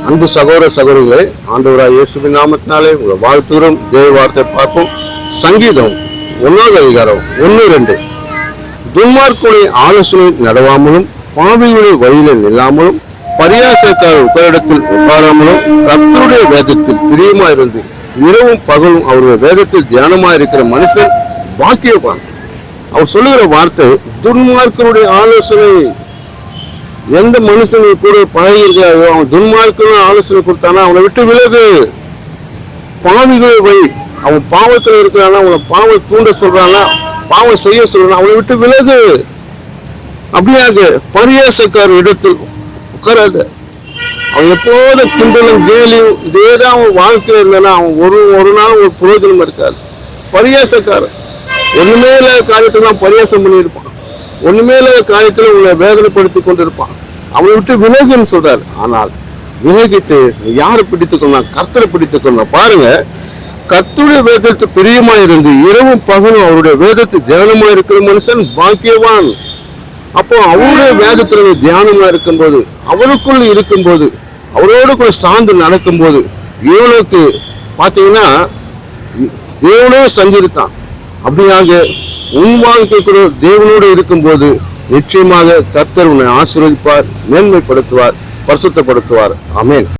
அன்பு சகோதர சகோதரிகளே, ஆண்டவராய் இயேசுவின் நாமத்தினாலே உங்களை வாழ்த்துகிறோம். தேவ வார்த்தை பார்ப்போம். சங்கீதம் 1 அதிகாரம் 1-2. துன்மார்க்குடைய ஆலோசனை நடவாமலும், பாவிகளுடைய வழியில நில்லாமலும், பரியாசக்காரர் உட்காரிடத்தில் உட்காராமலும், கர்த்தருடைய வேதத்தில் பிரியமாயிருந்து இரவும் பகலும் அவருடைய வேதத்தில் தியானமாயிருக்கிற மனுஷன் பாக்கியவான். அவர் சொல்லுகிற வார்த்தை, துன்மார்க்கருடைய ஆலோசனை. எந்த மனுஷனை கூட பழகிருக்காரோ அவன் துன்மார்க்கன ஆலோசனை கொடுத்தானா அவனை விட்டு விலகு. பாவிகளை வழி, அவன் பாவத்தில் இருக்கிறானா, அவனை பாவம் தூண்ட சொல்றானா, பாவம் செய்ய சொல்றானா, அவனை விட்டு விலகு. அப்படியாக பரியாசக்கார இடத்தில் உட்காராத. அவன் எப்போதும் கிண்டலும் கேலியும் இதேதான் அவன் வாழ்க்கையில் இருந்தானா அவன் ஒரு நாள் ஒரு புரோஜனம் இருக்காது. பரியாசக்காரன் ஒண்ணுமே இல்லாத காரியத்தான் பரியாசம் பண்ணியிருப்பான். ஒண்ணுமே இல்லாத காரியத்துல உங்களை வேதனைப்படுத்தி கொண்டிருப்பான். அவனை விட்டு விலகுன்னு சொல்றாரு. ஆனால் விலகிட்டு யாரை பிடித்துக்கணும்? கர்த்தரை பிடித்துக்கணும். பாருங்க, கர்த்தருடைய வேதத்துக்கு பிரியமா இருந்து இரவும் பகலும் அவருடைய வேதத்தை தியானமா இருக்கிற மனுஷன் பாக்கியவான். அப்போ அவருடைய வேதத்துல தியானமா இருக்கும்போது, அவருக்குள்ள இருக்கும்போது, அவரோடு கூட சார்ந்து நடக்கும்போது, இவனுக்கு பாத்தீங்கன்னா தேவனே சஞ்சரித்தான். அப்படியாக உன் வாழ்க்கை கூட தேவனோடு இருக்கும்போது நிச்சயமாக கர்த்தர் உன்னை ஆசீர்வதிப்பார், மேன்மைப்படுத்துவார், பரிசுத்தப்படுத்துவார். ஆமென்.